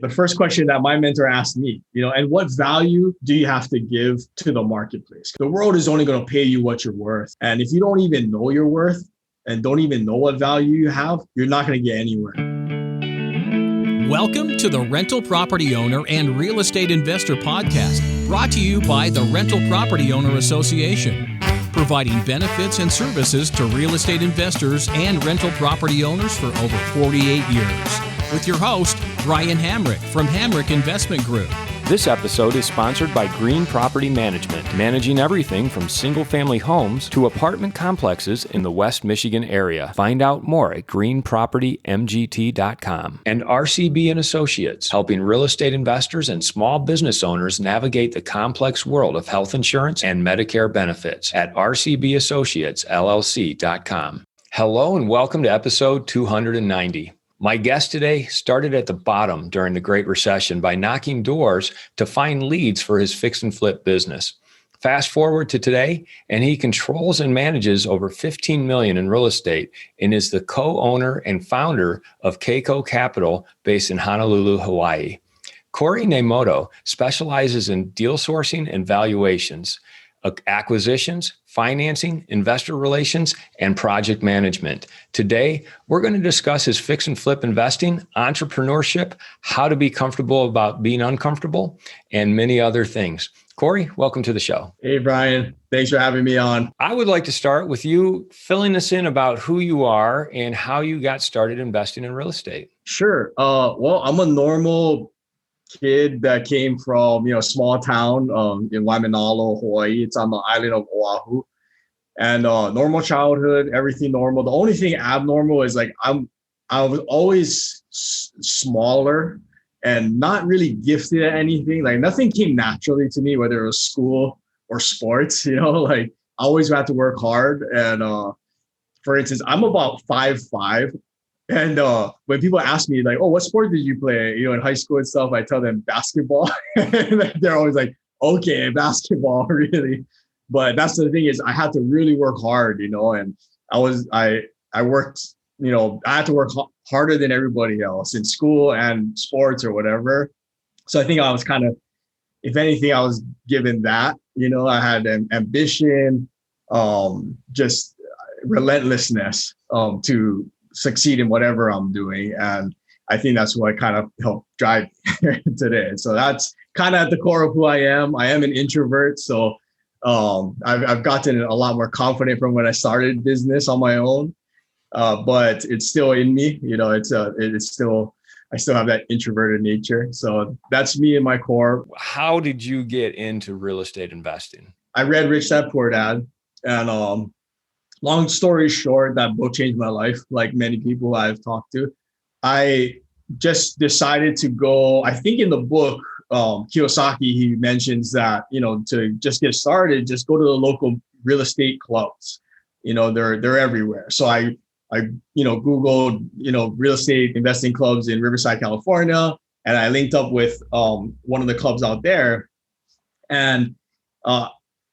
The first question that my mentor asked me, and what value do you have to give to the marketplace? The world is only going to pay you what you're worth. And if you don't even know your worth and don't even know what value you have, you're not going to get anywhere. Welcome to the Rental Property Owner and Real Estate Investor Podcast, brought to you by the Rental Property Owner Association, providing benefits and services to real estate investors and rental property owners for over 48 years. With your host, Brian Hamrick from Hamrick Investment Group. This episode is sponsored by Green Property Management, managing everything from single-family homes to apartment complexes in the West Michigan area. Find out more at greenpropertymgt.com. And RCB & Associates, helping real estate investors and small business owners navigate the complex world of health insurance and Medicare benefits at rcbassociatesllc.com. Hello and welcome to episode 290. My guest today started at the bottom during the Great Recession by knocking doors to find leads for his fix and flip business. Fast forward to today, and he controls and manages over $15 million in real estate and is the co-owner and founder of KECO Capital based in Honolulu, Hawaii. Cory Nemoto specializes in deal sourcing and valuations, acquisitions, financing, investor relations, and project management. Today, we're going to discuss his fix and flip investing, entrepreneurship, how to be comfortable about being uncomfortable, and many other things. Cory, welcome to the show. Hey, Brian. Thanks for having me on. I would like to start with you filling us in about who you are and how you got started investing in real estate. Sure. Well, I'm a normal kid that came from, a small town in Waimanalo, Hawaii. It's on the island of Oahu. And normal childhood, everything normal. The only thing abnormal is I was always smaller and not really gifted at anything. Like nothing came naturally to me, whether it was school or sports, I always had to work hard. And for instance, I'm about 5'5". And when people ask me oh, what sport did you play, in high school and stuff, I tell them basketball. And they're always like, okay, basketball, really. But that's the thing is I had to really work hard, and I worked, I had to work harder than everybody else in school and sports or whatever. So I think I was kind of, if anything, I was given that, I had an ambition, just relentlessness to succeed in whatever I'm doing. And I think that's what kind of helped drive me today. So that's kind of at the core of who I am. I am an introvert. So I've gotten a lot more confident from when I started business on my own. But it's still in me, I still have that introverted nature. So that's me in my core. How did you get into real estate investing? I read Rich Dad Poor Dad, and long story short, that book changed my life, like many people I've talked to. I just decided to go, I think in the book, Kiyosaki, he mentions that, to just get started, just go to the local real estate clubs. They're everywhere. So I Googled, real estate investing clubs in Riverside, California, and I linked up with one of the clubs out there. And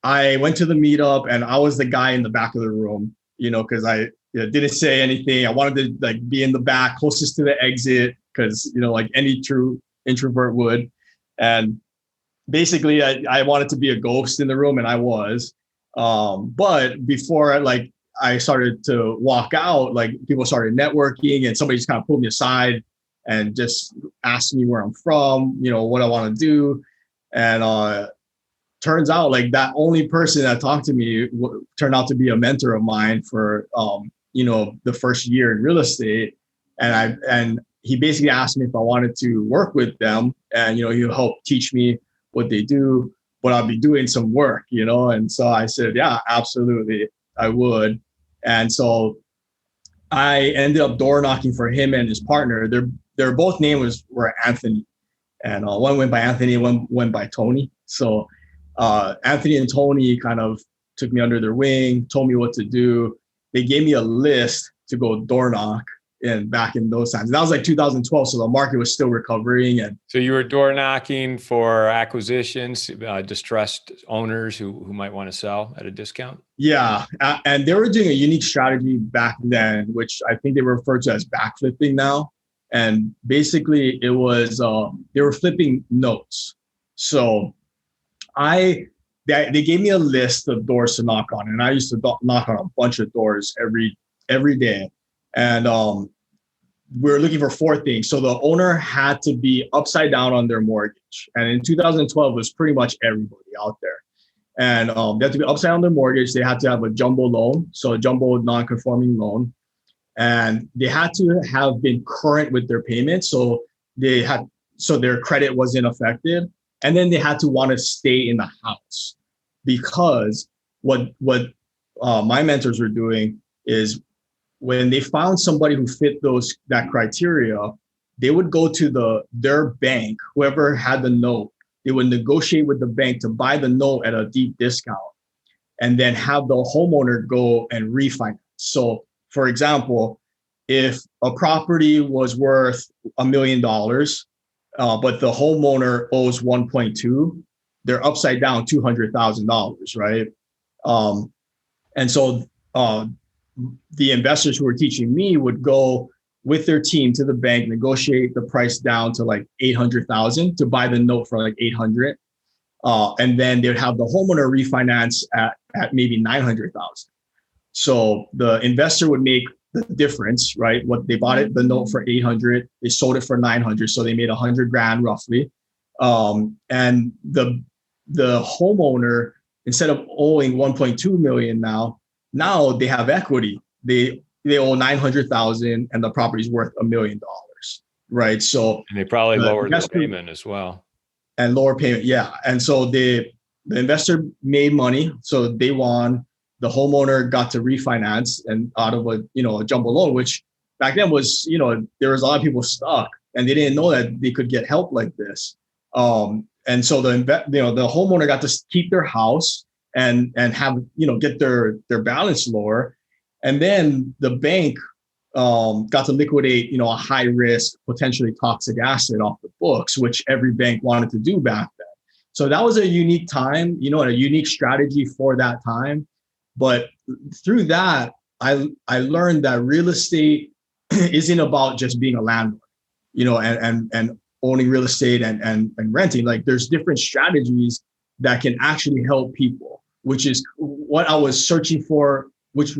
I went to the meetup and I was the guy in the back of the room, because I didn't say anything. I wanted to be in the back, closest to the exit, because, like any true introvert would. And basically I wanted to be a ghost in the room, and I was. But before I started to walk out, people started networking, and somebody just kind of pulled me aside and just asked me where I'm from, what I want to do. And turns out that only person that talked to me turned out to be a mentor of mine for, the first year in real estate. And he basically asked me if I wanted to work with them, and, he'll help teach me what they do, but I'll be doing some work, And so I said, yeah, absolutely, I would. And so I ended up door knocking for him and his partner. Their both names were Anthony, and one went by Anthony, one went by Tony. So Anthony and Tony kind of took me under their wing, told me what to do. They gave me a list to go door knock back in those times. And that was 2012. So the market was still recovering. And so you were door knocking for acquisitions, distressed owners who might want to sell at a discount? Yeah. And they were doing a unique strategy back then, which I think they refer to as backflipping now. And basically it was, they were flipping notes. So they gave me a list of doors to knock on, and I used to knock on a bunch of doors every day. And we were looking for four things. So the owner had to be upside down on their mortgage. And in 2012, it was pretty much everybody out there. And they had to be upside down on their mortgage. They had to have a jumbo loan, so a jumbo non-conforming loan. And they had to have been current with their payments. So their credit wasn't affected. And then they had to want to stay in the house, because what my mentors were doing is, when they found somebody who fit that criteria, they would go to their bank, whoever had the note. They would negotiate with the bank to buy the note at a deep discount, and then have the homeowner go and refinance. So, for example, if a property was worth $1 million, but the homeowner owes 1.2, they're upside down $200,000, right? And so the investors who were teaching me would go with their team to the bank, negotiate the price down to like 800,000 to buy the note for like 800. And then they would have the homeowner refinance at maybe 900,000. So the investor would make the difference, right? What they bought the note for 800, they sold it for 900. So they made 100 grand roughly. And the homeowner, instead of owing 1.2 million now they have equity. They owe 900,000 and the property's worth $1 million, right? So, and they probably lowered their payment as well. And lower payment, yeah. And so the investor made money, so they won. The homeowner got to refinance and out of a jumbo loan, which back then was, there was a lot of people stuck and they didn't know that they could get help like this. And so the homeowner got to keep their house and have, get their balance lower. And then the bank got to liquidate, a high risk, potentially toxic asset off the books, which every bank wanted to do back then. So that was a unique time, and a unique strategy for that time. But through that, I learned that real estate isn't about just being a landlord, and owning real estate and renting. Like, there's different strategies that can actually help people, which is what I was searching for, but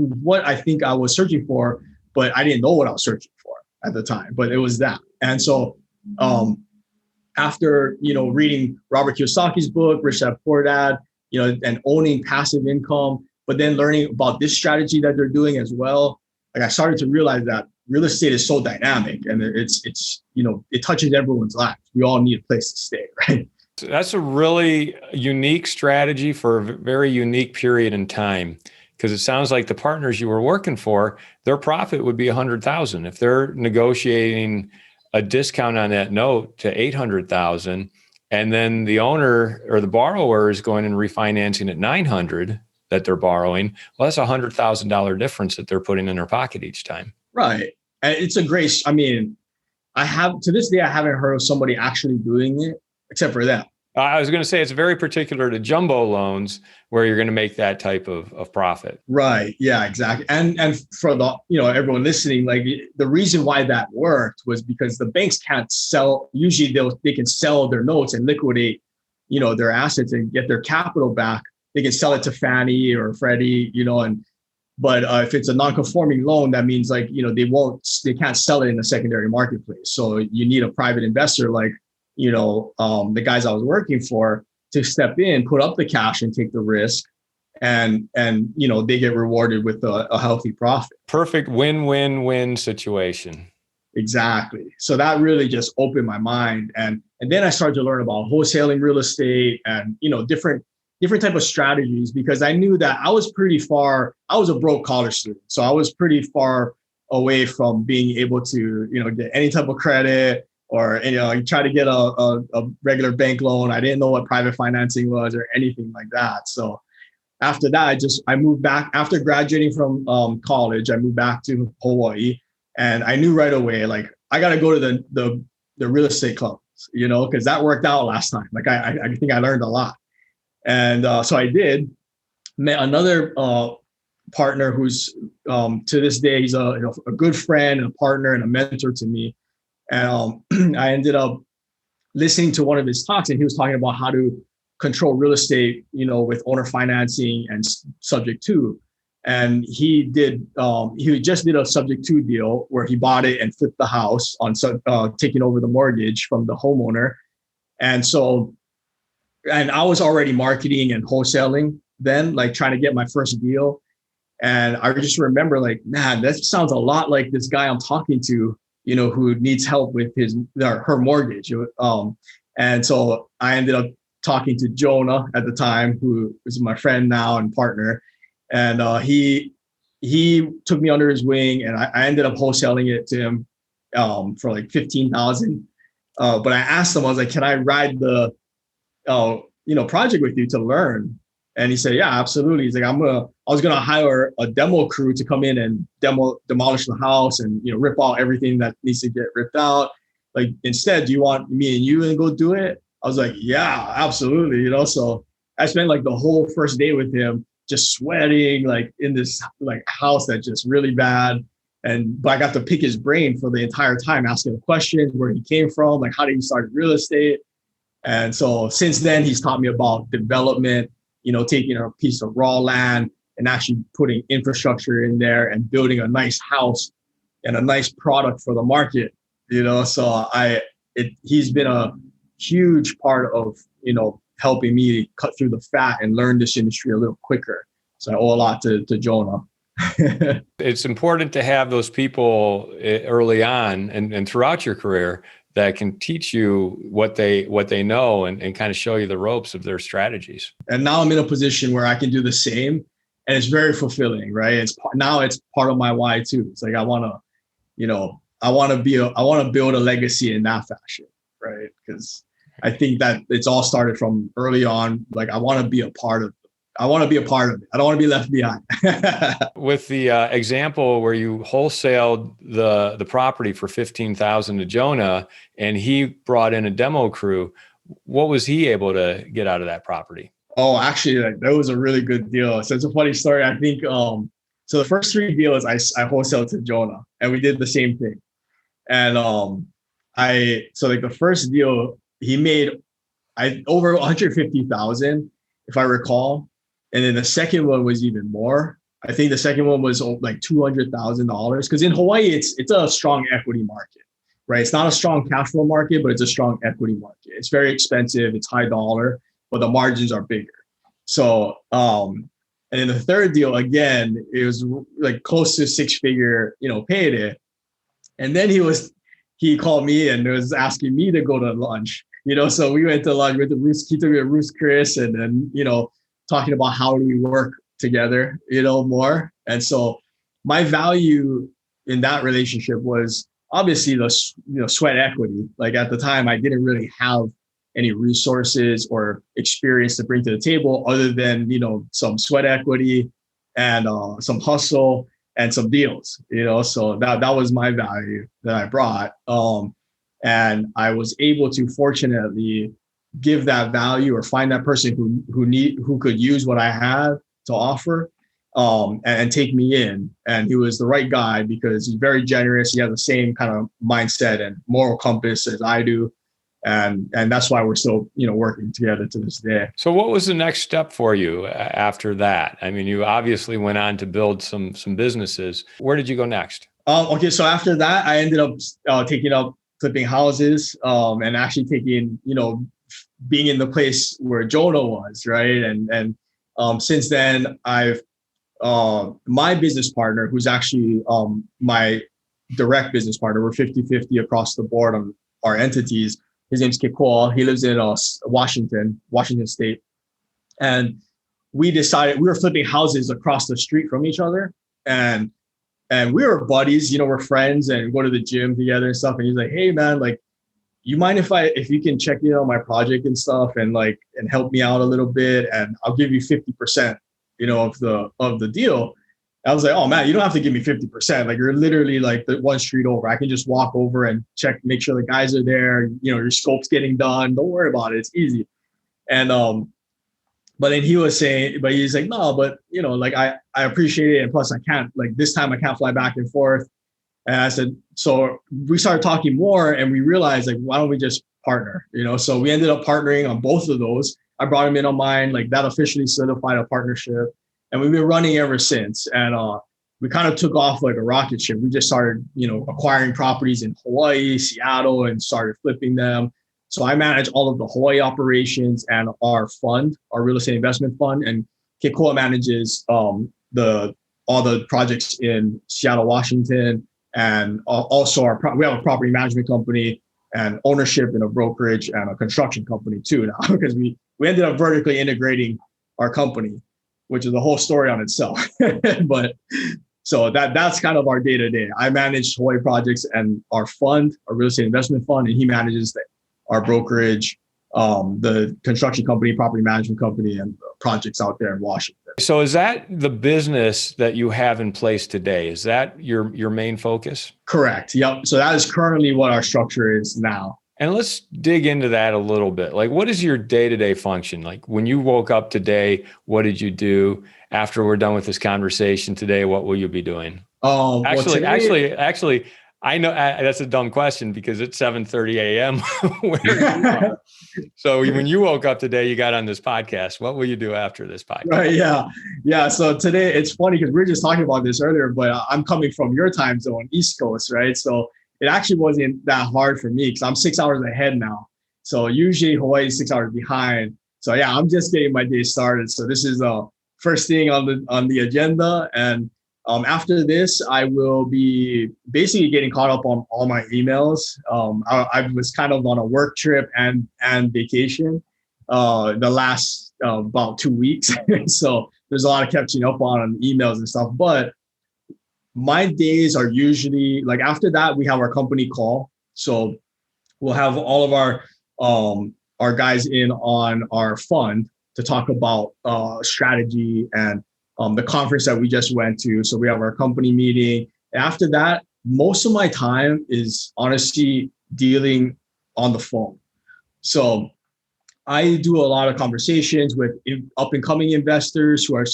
I didn't know what I was searching for at the time, but it was that. And so after, reading Robert Kiyosaki's book, Rich Dad Poor Dad, and owning passive income, but then learning about this strategy that they're doing as well, like, I started to realize that real estate is so dynamic and it's it touches everyone's lives. We all need a place to stay, right? That's a really unique strategy for a very unique period in time, because it sounds like the partners you were working for, their profit would be 100,000. If they're negotiating a discount on that note to 800,000, and then the owner or the borrower is going and refinancing at 900 that they're borrowing, well, that's $100,000 difference that they're putting in their pocket each time. Right. And it's a great, to this day, I haven't heard of somebody actually doing it except for them. I was going to say it's very particular to jumbo loans where you're going to make that type of profit. Right. Yeah, exactly. And for the, everyone listening, like, the reason why that worked was because the banks can't sell. Usually they can sell their notes and liquidate, their assets and get their capital back. They can sell it to Fannie or Freddie, but if it's a non-conforming loan, that means, like, they can't sell it in the secondary marketplace. So you need a private investor, like, the guys I was working for, to step in, put up the cash and take the risk, and they get rewarded with a healthy profit. Perfect win-win-win situation. Exactly. So that really just opened my mind. And then I started to learn about wholesaling real estate and, different type of strategies, because I knew that I was a broke college student. So I was pretty far away from being able to, get any type of credit or, try to get a regular bank loan. I didn't know what private financing was or anything like that. So after that, I moved back. After graduating from college, I moved back to Hawaii, and I knew right away, like, I got to go to the real estate club, because that worked out last time. Like, I think I learned a lot. And so I did. Met another partner who's to this day, he's a good friend, a partner, and a mentor to me. And I ended up listening to one of his talks, and he was talking about how to control real estate, with owner financing and subject to. And he just did a subject to deal where he bought it and flipped the house on taking over the mortgage from the homeowner. And I was already marketing and wholesaling then, like trying to get my first deal. And I just remember like, man, that sounds a lot like this guy I'm talking to, who needs help with her mortgage. And so I ended up talking to Jonah at the time, who is my friend now and partner. And he took me under his wing, and I ended up wholesaling it to him for like $15,000. But I asked him, I was like, can I ride the project with you to learn? And he said, yeah, absolutely. He's like, I was gonna hire a demo crew to come in and demolish the house and rip out everything that needs to get ripped out. Like, instead, do you want me and you to go do it? I was like, yeah, absolutely. So I spent like the whole first day with him, just sweating, like in this like house that's just really bad. But I got to pick his brain for the entire time, asking him questions, where he came from, like how did he start real estate. And so since then, he's taught me about development, taking a piece of raw land and actually putting infrastructure in there and building a nice house and a nice product for the market. So he's been a huge part of, helping me cut through the fat and learn this industry a little quicker. So I owe a lot to Jonah. It's important to have those people early on and throughout your career that can teach you what they know and kind of show you the ropes of their strategies. And now I'm in a position where I can do the same, and it's very fulfilling, right? It's part of my why too. It's like I want to build a legacy in that fashion, right? Because I think that it's all started from early on. Like I want to be a part of it. I don't want to be left behind. With the example where you wholesaled the property for $15,000 to Jonah, and he brought in a demo crew, what was he able to get out of that property? Oh, actually, that was a really good deal. So it's a funny story. I think so the first 3 deals I wholesaled to Jonah, and we did the same thing. And the first deal he made over 150,000, if I recall. And then the second one was even more. I think the second one was like $200,000, because in Hawaii, it's a strong equity market, right? It's not a strong cash flow market, but it's a strong equity market. It's very expensive. It's high dollar, but the margins are bigger. So, and then the third deal, again, it was like close to 6-figure, payday. And then he called me and was asking me to go to lunch, so we went to lunch with he took me to Ruth's Chris, and then, talking about how do we work together, more. And so my value in that relationship was obviously the, sweat equity. Like at the time, I didn't really have any resources or experience to bring to the table other than, some sweat equity and some hustle and some deals, so that was my value that I brought. And I was able to fortunately give that value or find that person who could use what I had to offer, and take me in. And he was the right guy because he's very generous. He has the same kind of mindset and moral compass as I do. And that's why we're still, working together to this day. So what was the next step for you after that? I mean, you obviously went on to build some businesses. Where did you go next? Okay. So after that, I ended up taking up flipping houses, and actually taking, being in the place where Jonah was, right? And since then, I've my business partner, who's actually my direct business partner, we're 50-50 across the board on our entities. His name's KECO. He lives in Washington State. And we decided we were flipping houses across the street from each other. And we were buddies, we're friends and go to the gym together and stuff. And he's like, hey man, like, you mind if you can check in on my project and stuff and help me out a little bit, and I'll give you 50%, of the deal. I was like, oh man, you don't have to give me 50%. Like you're literally like the one street over. I can just walk over and check, make sure the guys are there. Your scope's getting done. Don't worry about it. It's easy. And but then he's like, no, but like I appreciate it. And plus I can't, like this time I can't fly back and forth. And I said, so we started talking more and we realized like, why don't we just partner? So we ended up partnering on both of those. I brought him in on mine, like that officially solidified a partnership. And we've been running ever since. And we kind of took off like a rocket ship. We just started, acquiring properties in Hawaii, Seattle, and started flipping them. So I manage all of the Hawaii operations and our fund, our real estate investment fund, and KECO manages all the projects in Seattle, Washington, and also we have a property management company and ownership in a brokerage and a construction company too now, because we ended up vertically integrating our company, which is a whole story on itself. But so that's kind of our day to day. I manage Hawaii projects and our fund, our real estate investment fund, and he manages our brokerage, the construction company, property management company, and projects out there in Washington. So is that the business that you have in place today? Is that your main focus? Correct. Yep. So that is currently what our structure is now. And let's dig into that a little bit. Like, what is your day-to-day function? Like when you woke up today, what did you do? After we're done with this conversation today, what will you be doing? Actually, I know that's a dumb question because it's 7:30 a.m. where you are. So when you woke up today, you got on this podcast. What will you do after this podcast? Right. Yeah. So today it's funny because we were just talking about this earlier, but I'm coming from your time zone, East Coast, right? So it actually wasn't that hard for me because I'm 6 hours ahead now. So usually Hawaii is 6 hours behind. So yeah, I'm just getting my day started. So this is the first thing on the agenda. And after this, I will be basically getting caught up on all my emails. I was kind of on a work trip and vacation the last about 2 weeks. So there's a lot of catching up on emails and stuff. But my days are usually like after that, we have our company call. So we'll have all of our guys in on our fund to talk about strategy and the conference that we just went to. So we have our company meeting. After that, most of my time is honestly dealing on the phone. So I do a lot of conversations with up and coming investors who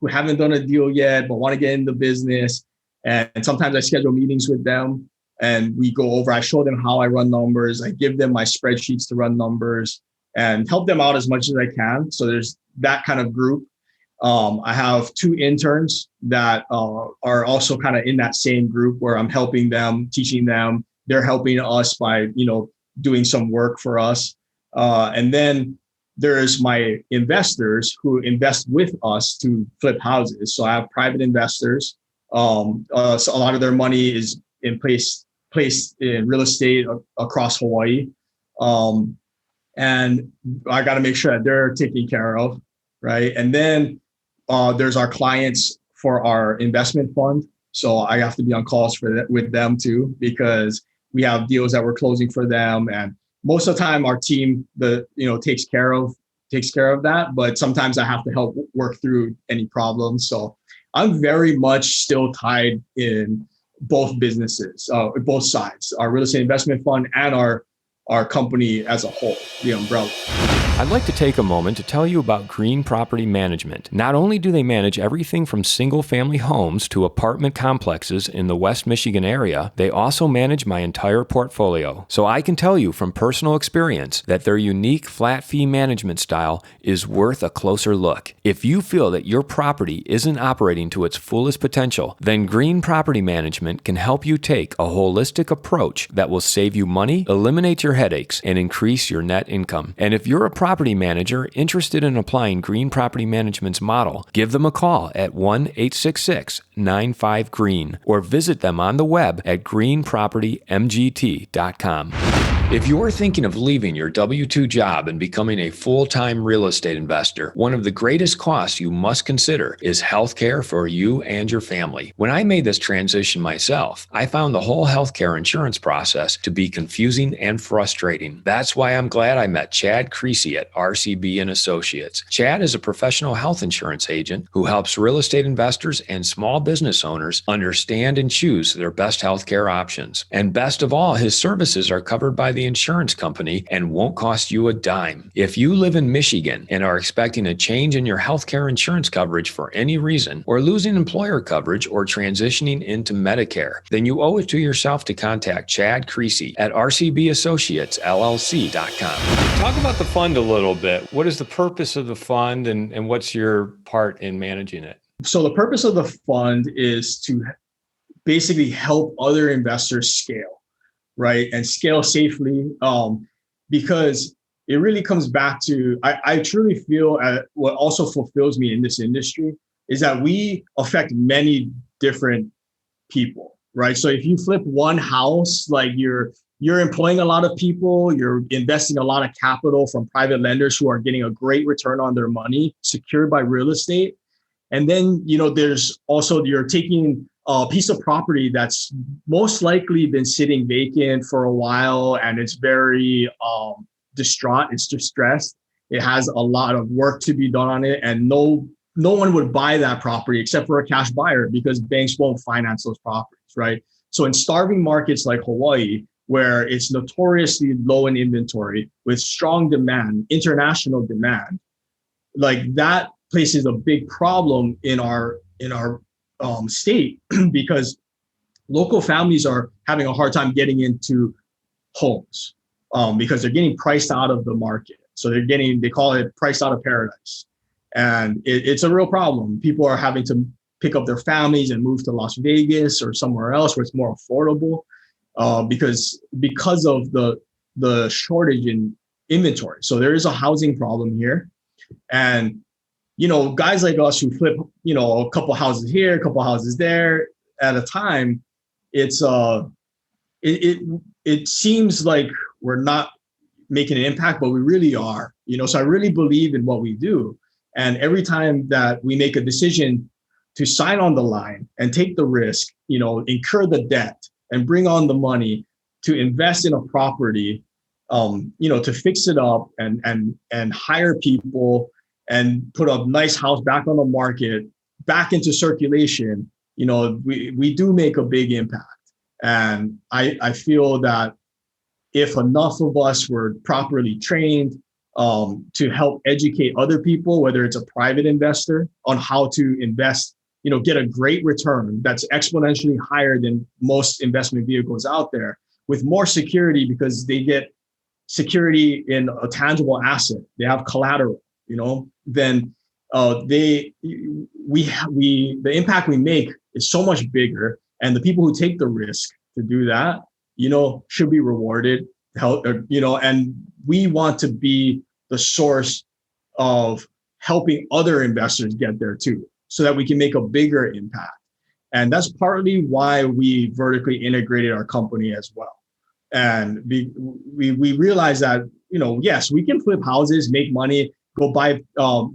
haven't done a deal yet, but want to get in the business. And sometimes I schedule meetings with them and we go over, I show them how I run numbers. I give them my spreadsheets to run numbers and help them out as much as I can. So there's that kind of group. I have 2 interns that are also kind of in that same group where I'm helping them, teaching them. They're helping us by, doing some work for us. And then there's my investors who invest with us to flip houses. So I have private investors. So a lot of their money is placed in real estate across Hawaii. And I got to make sure that they're taken care of. Right. And then there's our clients for our investment fund. So I have to be on calls with them too, because we have deals that we're closing for them. And most of the time our team, takes care of that. But sometimes I have to help work through any problems. So I'm very much still tied in both businesses, both sides, our real estate investment fund and our company as a whole, the umbrella. I'd like to take a moment to tell you about Green Property Management. Not only do they manage everything from single-family homes to apartment complexes in the West Michigan area, they also manage my entire portfolio. So I can tell you from personal experience that their unique flat fee management style is worth a closer look. If you feel that your property isn't operating to its fullest potential, then Green Property Management can help you take a holistic approach that will save you money, eliminate your headaches, and increase your net income. And if you're a property manager interested in applying Green Property Management's model, give them a call at 1-866-95-GREEN or visit them on the web at greenpropertymgt.com. If you're thinking of leaving your W-2 job and becoming a full-time real estate investor, one of the greatest costs you must consider is healthcare for you and your family. When I made this transition myself, I found the whole healthcare insurance process to be confusing and frustrating. That's why I'm glad I met Chad Creasy at RCB & Associates. Chad is a professional health insurance agent who helps real estate investors and small business owners understand and choose their best healthcare options. And best of all, his services are covered by the the insurance company and won't cost you a dime. If you live in Michigan and are expecting a change in your healthcare insurance coverage for any reason, or losing employer coverage or transitioning into Medicare, then you owe it to yourself to contact Chad Creasy at rcbassociatesllc.com. Talk about the fund a little bit. What is the purpose of the fund and what's your part in managing it? So the purpose of the fund is to basically help other investors scale, right? And scale safely, because it really comes back to, I truly feel what also fulfills me in this industry is that we affect many different people, right? So if you flip one house, like you're employing a lot of people, you're investing a lot of capital from private lenders who are getting a great return on their money secured by real estate. And then, there's also, you're taking a piece of property that's most likely been sitting vacant for a while and it's very distraught, it's distressed. It has a lot of work to be done on it. And no one would buy that property except for a cash buyer because banks won't finance those properties, right? So in starving markets like Hawaii, where it's notoriously low in inventory with strong demand, international demand, like that places a big problem in our state because local families are having a hard time getting into homes because they're getting priced out of the market. So they call it priced out of paradise. And it's a real problem. People are having to pick up their families and move to Las Vegas or somewhere else where it's more affordable because of the shortage in inventory. So there is a housing problem here. And guys like us who flip, a couple houses here, a couple houses there at a time, it seems like we're not making an impact, but we really are, so I really believe in what we do. And every time that we make a decision to sign on the line and take the risk, incur the debt and bring on the money to invest in a property, to fix it up and hire people and put a nice house back on the market, back into circulation, we do make a big impact. And I feel that if enough of us were properly trained to help educate other people, whether it's a private investor, on how to invest, get a great return that's exponentially higher than most investment vehicles out there with more security because they get security in a tangible asset. They have collateral. Then the impact we make is so much bigger, and the people who take the risk to do that, should be rewarded. And we want to be the source of helping other investors get there too, so that we can make a bigger impact. And that's partly why we vertically integrated our company as well. And we realized that, yes, we can flip houses, make money, go buy, a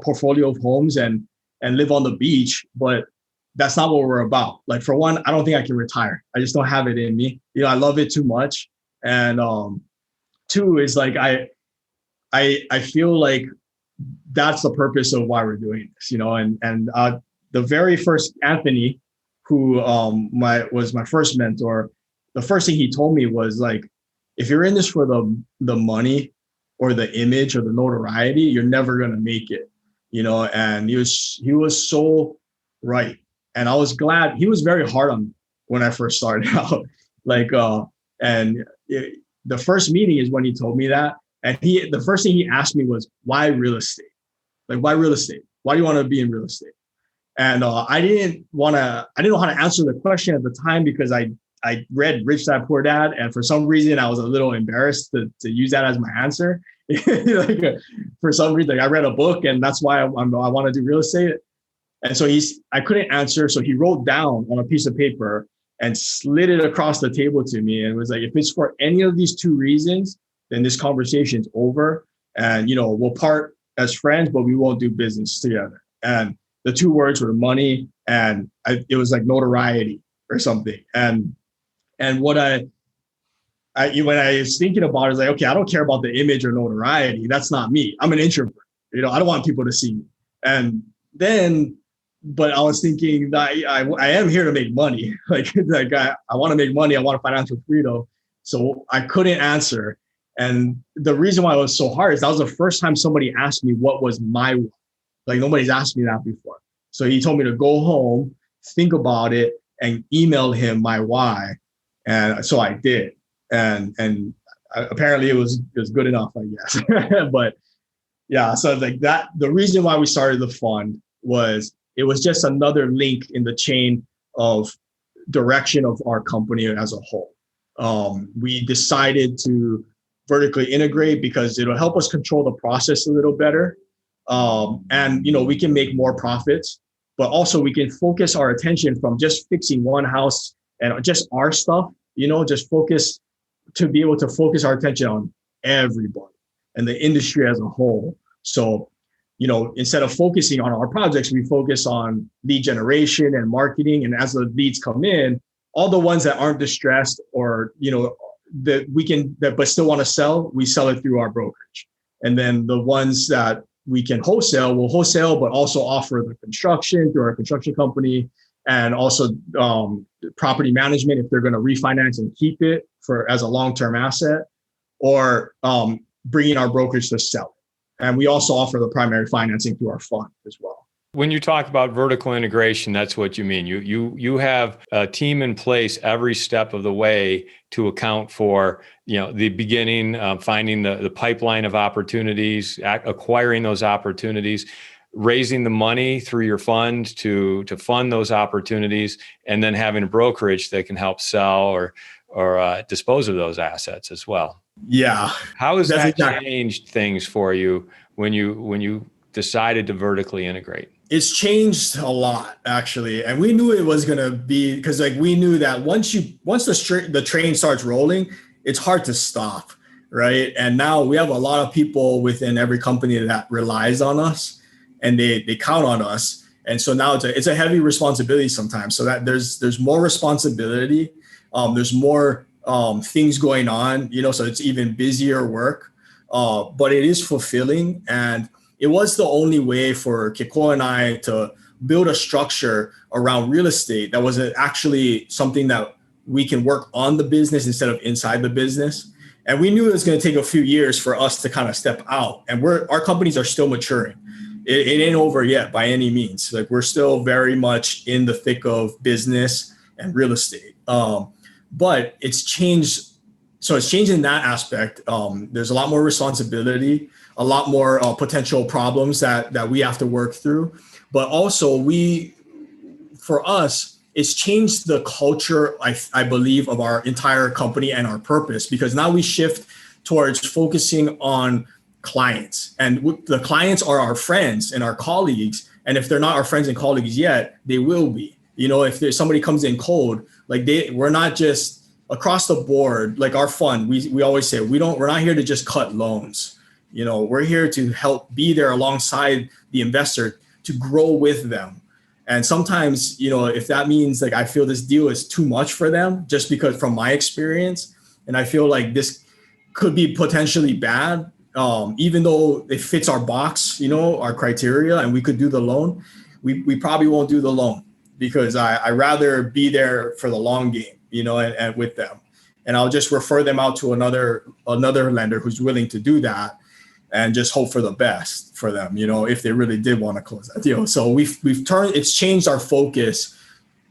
portfolio of homes and live on the beach, but that's not what we're about. Like, for one, I don't think I can retire. I just don't have it in me. I love it too much. And two is like, I feel like that's the purpose of why we're doing this, and the very first Anthony, who was my first mentor, the first thing he told me was like, if you're in this for the money or the image or the notoriety, you're never going to make it, and he was so right. And I was glad. He was very hard on me when I first started out, the first meeting is when he told me that. And the first thing he asked me was, why real estate? Like, why real estate? Why do you want to be in real estate? And I didn't know how to answer the question at the time because I read Rich Dad Poor Dad, and for some reason I was a little embarrassed to use that as my answer. For some reason, I read a book, and that's why I want to do real estate. And so I couldn't answer, so he wrote down on a piece of paper and slid it across the table to me, and was like, if it's for any of these two reasons, then this conversation's over, and we'll part as friends, but we won't do business together. And the two words were money, and it was like notoriety or something. And what when I was thinking about it, I was like, okay, I don't care about the image or notoriety. That's not me. I'm an introvert. I don't want people to see me. And then, but I was thinking that I am here to make money. I want to make money. I want financial freedom. So I couldn't answer. And the reason why it was so hard is that was the first time somebody asked me what was my why. Like nobody's asked me that before. So he told me to go home, think about it, and email him my why. And so I did. And apparently it was good enough, I guess. But yeah, so like that, the reason why we started the fund was it was just another link in the chain of direction of our company as a whole. We decided to vertically integrate because it'll help us control the process a little better. And we can make more profits, but also we can focus our attention from just fixing one house and just our stuff, just focus to be able to focus our attention on everybody and the industry as a whole. So, instead of focusing on our projects, we focus on lead generation and marketing. And as the leads come in, all the ones that aren't distressed or, but still want to sell, we sell it through our brokerage. And then the ones that we can wholesale, we'll wholesale, but also offer the construction through our construction company, and also property management if they're going to refinance and keep it as a long-term asset, or bringing our brokerage to sell it. And we also offer the primary financing through our fund as well. When you talk about vertical integration, that's what you mean. You have a team in place every step of the way to account for, the beginning, finding the pipeline of opportunities, acquiring those opportunities, raising the money through your fund to fund those opportunities, and then having a brokerage that can help sell or dispose of those assets as well. Yeah. How has that changed things for you when you decided to vertically integrate? It's changed a lot, actually. And we knew it was going to be, because we knew that once the train starts rolling, it's hard to stop, right? And now we have a lot of people within every company that relies on us, and they count on us. And so now it's a heavy responsibility sometimes. So that there's more responsibility. There's more things going on, so it's even busier work. But it is fulfilling. And it was the only way for KECO and I to build a structure around real estate that was actually something that we can work on the business instead of inside the business. And we knew it was going to take a few years for us to kind of step out. And our companies are still maturing. It ain't over yet by any means. We're still very much in the thick of business and real estate. But it's changed. So it's changed in that aspect. There's a lot more responsibility, a lot more potential problems that we have to work through. But also for us, it's changed the culture, I believe, of our entire company and our purpose, because now we shift towards focusing on clients. And the clients are our friends and our colleagues. And if they're not our friends and colleagues yet, they will be. If there's somebody comes in cold, we're not just across the board, like our fund, we always say we're not here to just cut loans. We're here to help be there alongside the investor to grow with them. And sometimes, if that means I feel this deal is too much for them, just because from my experience, and I feel like this could be potentially bad, even though it fits our box, our criteria, and we could do the loan, we probably won't do the loan, because I rather be there for the long game, and with them. And I'll just refer them out to another lender who's willing to do that, and just hope for the best for them, if they really did want to close that deal. So it's changed our focus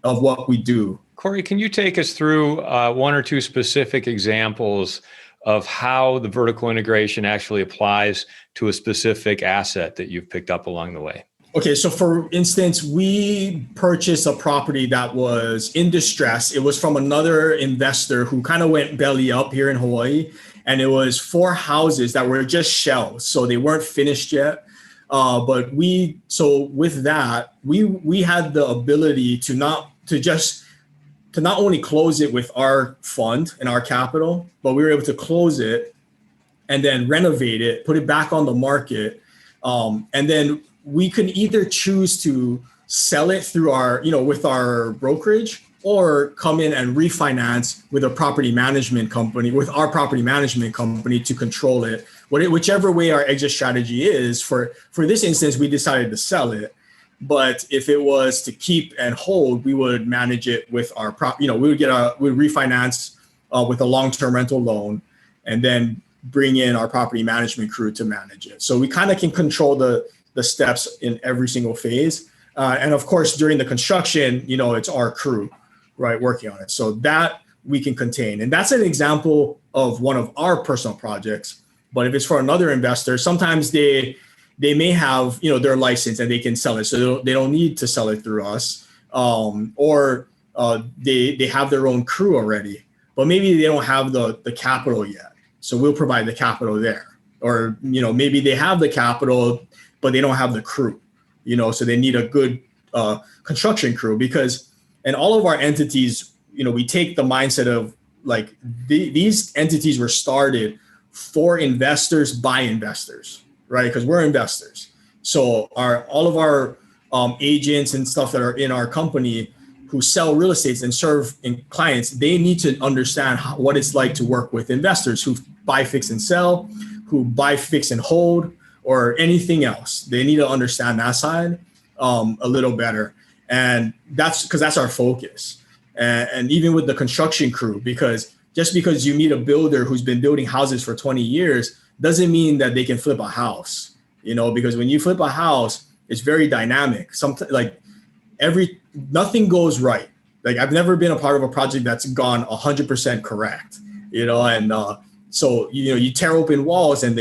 of what we do. Cory, can you take us through one or two specific examples of how the vertical integration actually applies to a specific asset that you've picked up along the way? Okay, so for instance, we purchased a property that was in distress. It was from another investor who kind of went belly up here in Hawaii. And it was 4 houses that were just shells, so they weren't finished yet. But with that, we had the ability to not only close it with our fund and our capital, but we were able to close it and then renovate it, put it back on the market, and then we can either choose to sell it through with our brokerage, or come in and refinance with our property management company to control it. Whichever way our exit strategy is, for this instance, we decided to sell it. But if it was to keep and hold, we would manage it with our we would refinance with a long-term rental loan, and then bring in our property management crew to manage it. So we kind of can control the steps in every single phase. And of course, during the construction, it's our crew, right, working on it. So that we can contain. And that's an example of one of our personal projects. But if it's for another investor, sometimes they may have, their license and they can sell it. So they don't need to sell it through us. Or they have their own crew already, but maybe they don't have the capital yet. So we'll provide the capital there. Or, maybe they have the capital, but they don't have the crew, so they need a good construction crew. Because in all of our entities, we take the mindset of like these entities were started for investors by investors, right? Because we're investors. So all of our agents and stuff that are in our company who sell real estate and serve clients, they need to understand what it's like to work with investors who buy, fix, and sell, who buy, fix, and hold, or anything else. They need to understand that side a little better. And that's because that's our focus. And even with the construction crew, because just because you meet a builder who's been building houses for 20 years doesn't mean that they can flip a house, because when you flip a house, it's very dynamic. Sometimes nothing goes right. Like I've never been a part of a project that's gone 100% correct, so you tear open walls and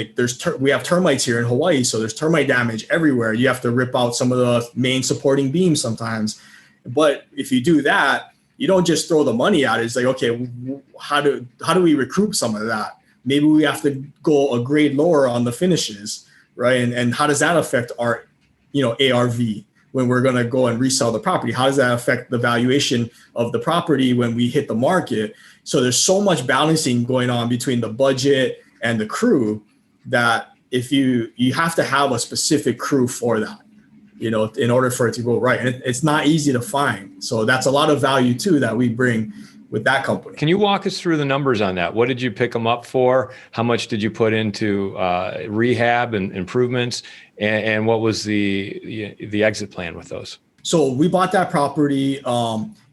we have termites here in Hawaii, so there's termite damage everywhere. You have to rip out some of the main supporting beams sometimes. But if you do that, you don't just throw the money at it. It's like, okay, how do we recoup some of that? Maybe we have to go a grade lower on the finishes, right? And how does that affect our, ARV when we're going to go and resell the property? How does that affect the valuation of the property when we hit the market? So there's so much balancing going on between the budget and the crew that if you have to have a specific crew for that, in order for it to go right. And it's not easy to find. So that's a lot of value too that we bring with that company. Can you walk us through the numbers on that? What did you pick them up for? How much did you put into rehab and improvements? And what was the exit plan with those? So we bought that property.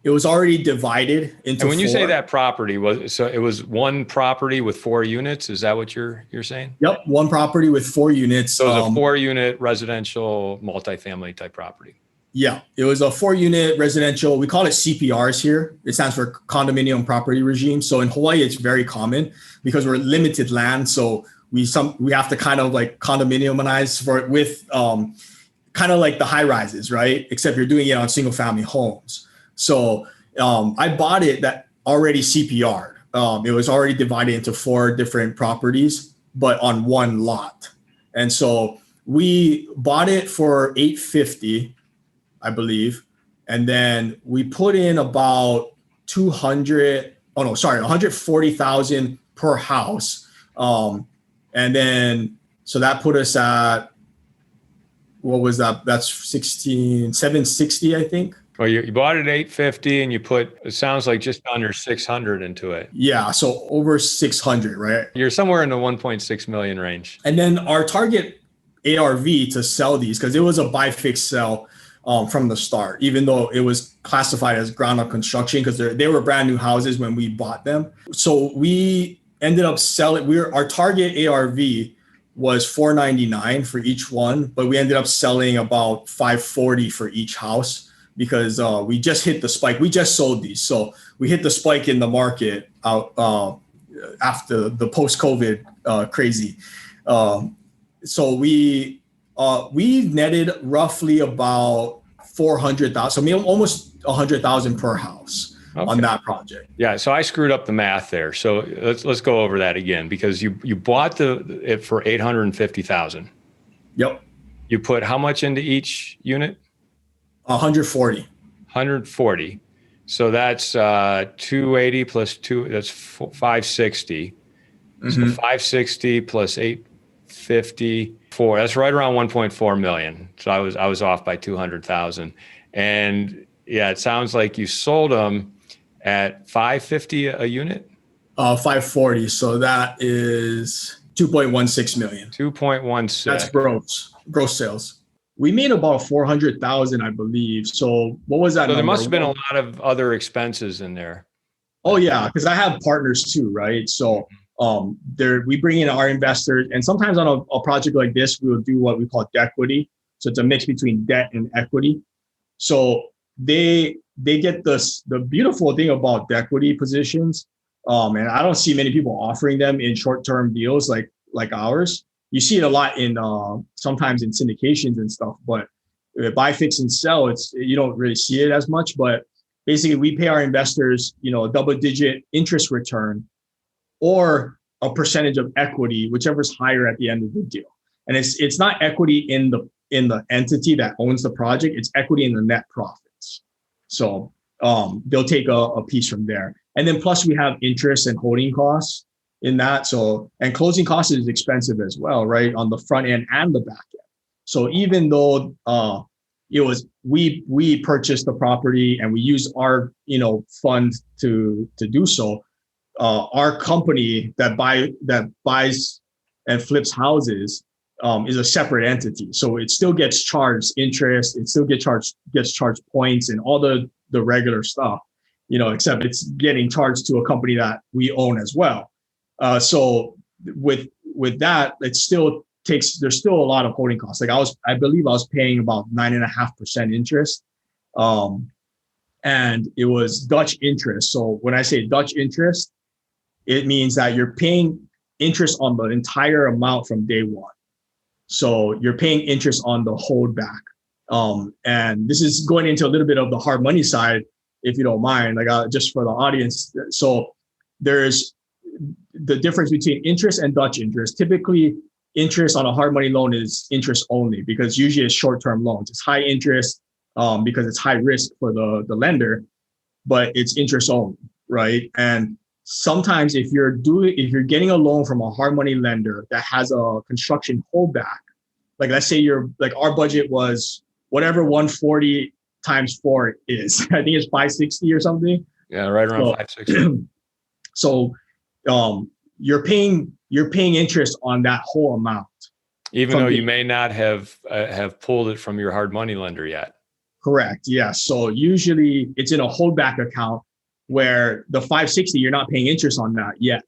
It was already divided into. And when you four. say that property it was one property with 4 units. Is that what you're saying? Yep, one property with 4 units. So it was a 4-unit residential multifamily type property. Yeah, it was a 4-unit residential. We call it CPRs here. It stands for condominium property regime. So in Hawaii, it's very common because we're limited land. So we have to kind of like condominiumize for it with kind of like the high rises, right? Except you're doing it on single family homes. So I bought it that already CPR'd. It was already divided into 4 different properties, but on one lot. And so we bought it for $850, I believe. And then we put in about $140,000 per house. And then, so that put us at, what was that? That's $760, I think. Well, you bought it at $850 and you put, it sounds like just under $600 into it. Yeah. So over 600, right? You're somewhere in the 1.6 million range. And then our target ARV to sell these, because it was a buy, fix, sell from the start, even though it was classified as ground up construction because they were brand new houses when we bought them. So we ended up selling, our target ARV was $499 for each one, but we ended up selling about $540 for each house because we just hit the spike. We just sold these. So we hit the spike in the market after the post-COVID crazy. So we netted roughly about $400,000, so maybe almost $100,000 per house on that project. Yeah, so I screwed up the math there. So let's go over that again because you bought it for $850,000. Yep. You put how much into each unit? 140. 140. So that's 280 plus 2. That's 560. Mm-hmm. So 560 plus 854. That's right around 1.4 million. So I was off by 200,000. And yeah, it sounds like you sold them at 550 a unit. 540. So that is 2.16 million. 2.16. That's gross sales. We made about 400,000, I believe. So what was that? So there must have been a lot of other expenses in there. Oh yeah, because I have partners too, right? So we bring in our investors, and sometimes on a project like this, we will do what we call equity. So it's a mix between debt and equity. So they get the beautiful thing about equity positions, and I don't see many people offering them in short-term deals like ours. You see it a lot in sometimes in syndications and stuff, but buy, fix, and sell, you don't really see it as much. But basically, we pay our investors, a double-digit interest return or a percentage of equity, whichever's higher at the end of the deal. And it's not equity in the entity that owns the project; it's equity in the net profits. So they'll take a piece from there, and then plus we have interest and holding costs in that. So, and closing costs is expensive as well, right, on the front end and the back end. So even though we purchased the property and we use our fund to do so, our company that buys and flips houses is a separate entity. So it still gets charged interest, it still gets charged points and all the regular stuff, except it's getting charged to a company that we own as well. So with that, there's still a lot of holding costs. Like I believe I was paying about 9.5% interest. And it was Dutch interest. So when I say Dutch interest, it means that you're paying interest on the entire amount from day one. So you're paying interest on the holdback. And this is going into a little bit of the hard money side, if you don't mind, just for the audience. So there's the difference between interest and Dutch interest. Typically, interest on a hard money loan is interest only because usually it's short-term loans. It's high interest because it's high risk for the lender, but it's interest only, right? And sometimes if you're getting a loan from a hard money lender that has a construction holdback, like let's say our budget was whatever 140 times 4 is. I think it's 560 or something. Yeah, right around 560. So you're paying interest on that whole amount, even though you may not have pulled it from your hard money lender yet. Correct. Yeah. So usually it's in a holdback account where the 560 you're not paying interest on that yet,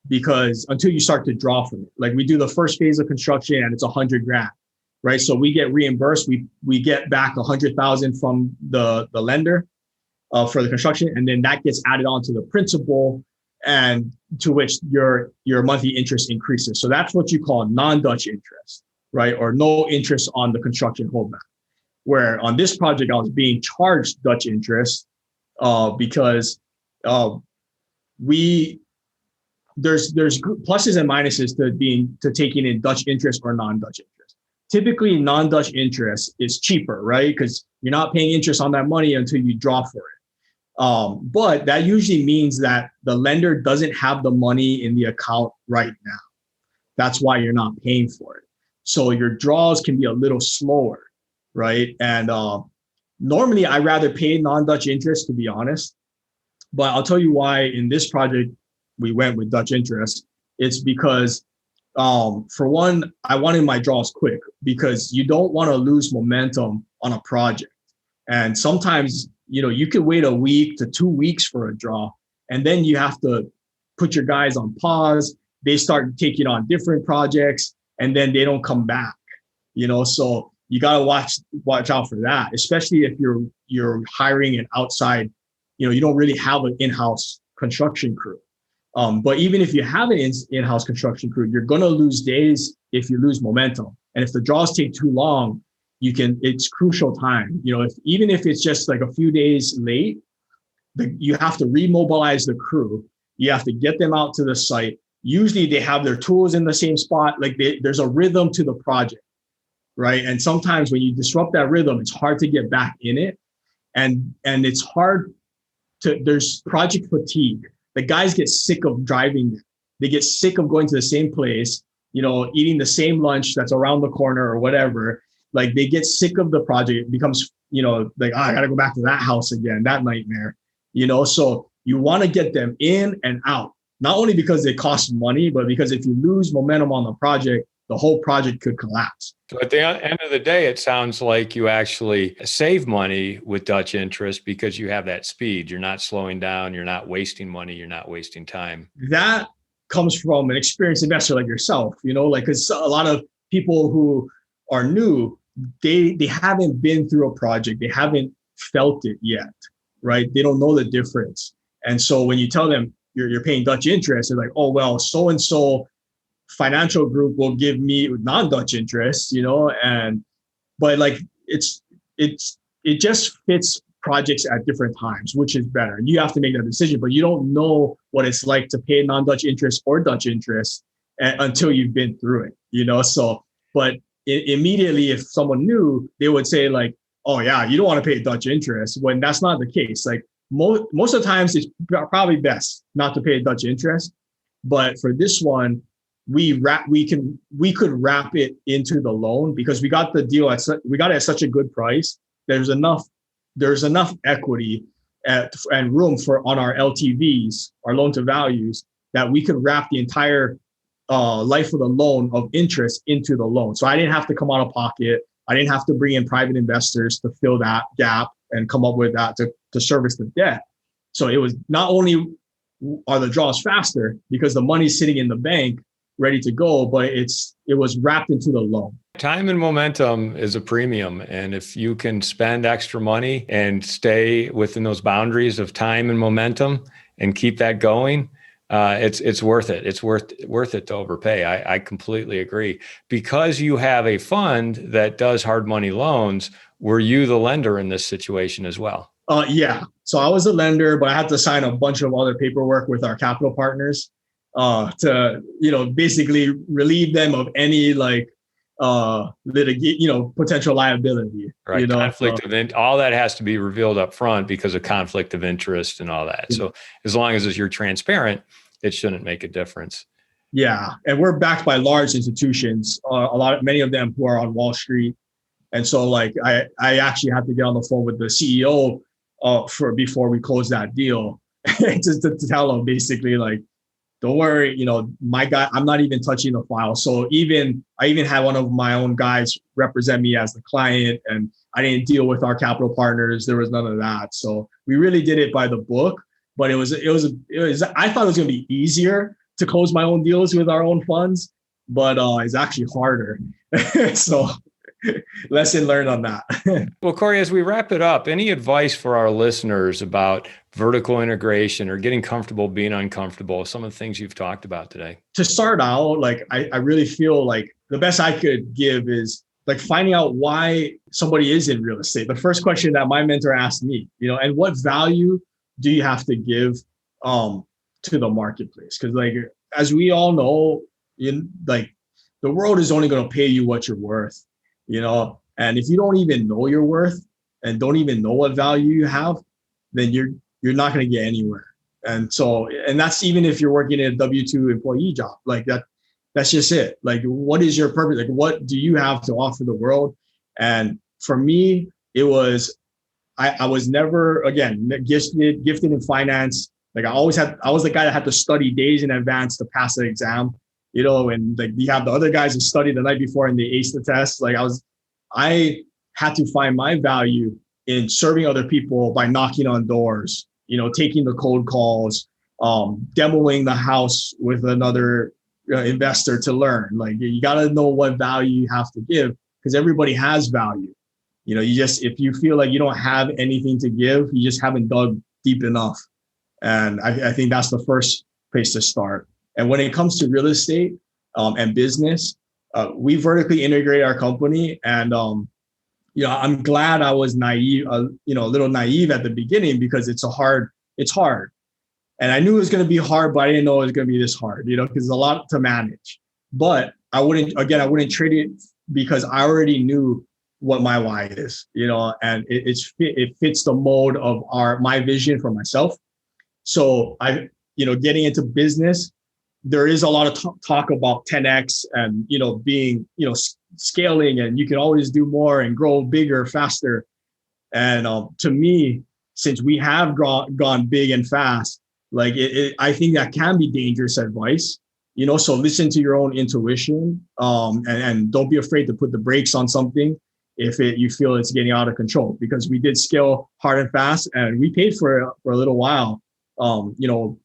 because until you start to draw from it. Like we do the first phase of construction and it's $100,000, right? So we get reimbursed. We get back $100,000 from the lender for the construction, and then that gets added on to the principal, and to which your monthly interest increases. So that's what you call non-Dutch interest, right? Or no interest on the construction holdback. Where on this project, I was being charged Dutch interest because there's pluses and minuses to taking in Dutch interest or non-Dutch interest. Typically, non-Dutch interest is cheaper, right? Because you're not paying interest on that money until you draw for it. But that usually means that the lender doesn't have the money in the account right now. That's why you're not paying for it. So your draws can be a little slower, right? And normally I rather pay non-Dutch interest, to be honest. But I'll tell you why in this project we went with Dutch interest. It's because for one, I wanted my draws quick, because you don't want to lose momentum on a project. And sometimes you could wait a week to 2 weeks for a draw, and then you have to put your guys on pause. They start taking on different projects, and then they don't come back. So you got to watch out for that, especially if you're hiring an outside. You don't really have an in-house construction crew. But even if you have an in-house construction crew, you're going to lose days if you lose momentum. And if the draws take too long, it's crucial time. Even if it's just like a few days late, you have to remobilize the crew. You have to get them out to the site. Usually they have their tools in the same spot. Like there's a rhythm to the project, right? And sometimes when you disrupt that rhythm, it's hard to get back in it. And it's hard there's project fatigue. The guys get sick of driving. They get sick of going to the same place, eating the same lunch that's around the corner or whatever. Like they get sick of the project. It becomes, like, I got to go back to that house again, that nightmare, so you want to get them in and out, not only because it costs money, but because if you lose momentum on the project, the whole project could collapse. So at the end of the day, it sounds like you actually save money with Dutch interest because you have that speed. You're not slowing down. You're not wasting money. You're not wasting time. That comes from an experienced investor like yourself, like, because a lot of people who are new, they haven't been through a project. They haven't felt it yet, right? They don't know the difference. And so when you tell them you're paying Dutch interest, they're like, oh, well, so-and-so financial group will give me non-Dutch interest, but like it just fits projects at different times, which is better. You have to make that decision, but you don't know what it's like to pay non-Dutch interest or Dutch interest until you've been through it, So, but immediately, if someone knew, they would say like, oh yeah, you don't want to pay Dutch interest, when that's not the case. Like most of the times, it's probably best not to pay Dutch interest. But for this one, we could wrap it into the loan because we got the deal we got it at such a good price. There's enough equity and room on our LTVs, our loan to values, that we could wrap the entire life of the loan of interest into the loan. So I didn't have to come out of pocket. I didn't have to bring in private investors to fill that gap and come up with that to service the debt. So it was not only are the draws faster because the money's sitting in the bank ready to go, but it was wrapped into the loan. Time and momentum is a premium. And if you can spend extra money and stay within those boundaries of time and momentum and keep that going, it's worth it. It's worth it to overpay. I completely agree. Because you have a fund that does hard money loans, were you the lender in this situation as well? Yeah. So I was a lender, but I had to sign a bunch of other paperwork with our capital partners to, basically relieve them of any potential liability. Right. Conflict of all that has to be revealed up front because of conflict of interest and all that. So as long as you're transparent, it shouldn't make a difference. Yeah. And we're backed by large institutions, many of them who are on Wall Street. And so I actually had to get on the phone with the CEO before we closed that deal to tell him basically don't worry, my guy, I'm not even touching the file. So I even had one of my own guys represent me as the client, and I didn't deal with our capital partners. There was none of that. So we really did it by the book, but I thought it was going to be easier to close my own deals with our own funds, but it's actually harder. So lesson learned on that. Well, Cory, as we wrap it up, any advice for our listeners about vertical integration or getting comfortable being uncomfortable, some of the things you've talked about today? To start out, I really feel like the best I could give is finding out why somebody is in real estate. The first question that my mentor asked me, and what value do you have to give to the marketplace? Because as we all know, the world is only going to pay you what you're worth. And if you don't even know your worth and don't even know what value you have, then you're not going to get anywhere. And that's even if you're working in a W-2 employee job, that's just it. What is your purpose? What do you have to offer the world? And for me, it was, I was never, again, gifted in finance. I was the guy that had to study days in advance to pass the exam. And you have the other guys who study the night before and they ace the test. I had to find my value in serving other people by knocking on doors, taking the cold calls, demoing the house with another investor to learn. You got to know what value you have to give because everybody has value. If you feel like you don't have anything to give, you just haven't dug deep enough. And I think that's the first place to start. And when it comes to real estate and business, we vertically integrate our company. And, I'm glad I was naive, a little naive at the beginning because it's hard. And I knew it was going to be hard, but I didn't know it was going to be this hard, because there's a lot to manage. But I wouldn't trade it because I already knew what my why is, and it fits the mold of my vision for myself. So getting into business, there is a lot of talk about 10X and, being, scaling, and you can always do more and grow bigger, faster. And to me, since we have gone big and fast, I think that can be dangerous advice. So listen to your own intuition, and don't be afraid to put the brakes on something if you feel it's getting out of control, because we did scale hard and fast and we paid for it for a little while. A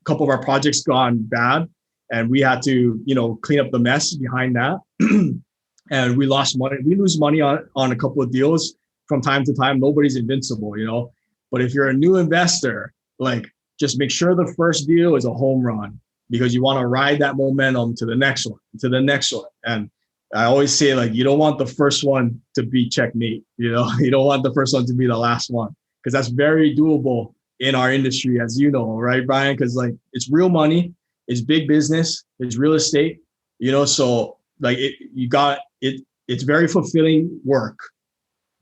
couple of our projects gone bad and we had to, clean up the mess behind that. And we lost money. We lose money on a couple of deals from time to time. Nobody's invincible, but if you're a new investor, just make sure the first deal is a home run, because you want to ride that momentum to the next one, And I always say, you don't want the first one to be checkmate. You don't want the first one to be the last one, because that's very doable in our industry, as you know, right, Brian? Because it's real money, it's big business, it's real estate, so it's very fulfilling work,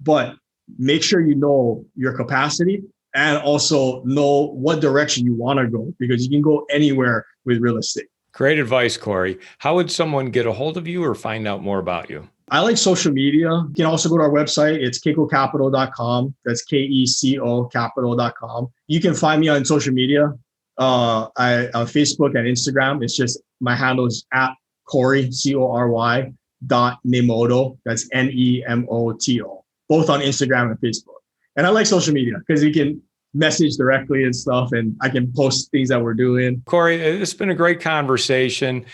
but make sure you know your capacity and also know what direction you want to go, because you can go anywhere with real estate. Great advice, Cory. How would someone get a hold of you or find out more about you? I like social media. You can also go to our website. It's KECOcapital.com. That's KECO Capital.com. You can find me on social media. On Facebook and Instagram. It's just, my handle is at Cory, CORY .Nemoto. That's NEMOTO. Both on Instagram and Facebook. And I like social media because you can message directly and stuff, and I can post things that we're doing. Cory, it's been a great conversation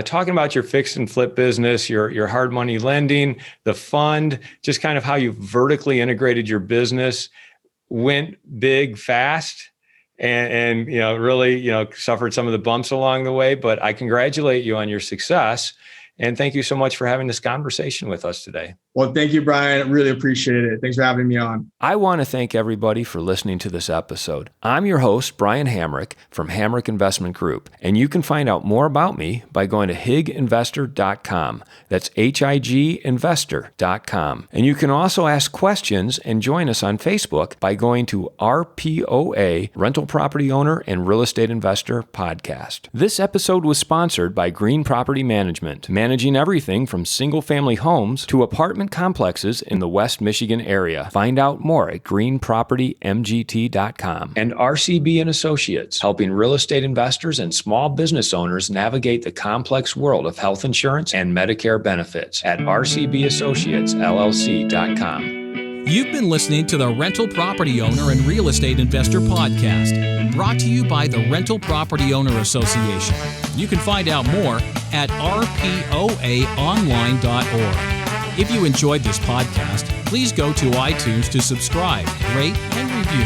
talking about your fix and flip business, your hard money lending, the fund, just kind of how you vertically integrated your business, went big fast, and really suffered some of the bumps along the way. But I congratulate you on your success. And thank you so much for having this conversation with us today. Well, thank you, Brian. I really appreciate it. Thanks for having me on. I want to thank everybody for listening to this episode. I'm your host, Brian Hamrick from Hamrick Investment Group, and you can find out more about me by going to higinvestor.com. That's higinvestor.com. And you can also ask questions and join us on Facebook by going to RPOA, Rental Property Owner and Real Estate Investor Podcast. This episode was sponsored by Green Property Management, managing everything from single-family homes to apartment complexes in the West Michigan area. Find out more at greenpropertymgt.com. And RCB and Associates, helping real estate investors and small business owners navigate the complex world of health insurance and Medicare benefits at rcbassociatesllc.com. You've been listening to the Rental Property Owner and Real Estate Investor Podcast, brought to you by the Rental Property Owner Association. You can find out more at rpoaonline.org. If you enjoyed this podcast, please go to iTunes to subscribe, rate, and review.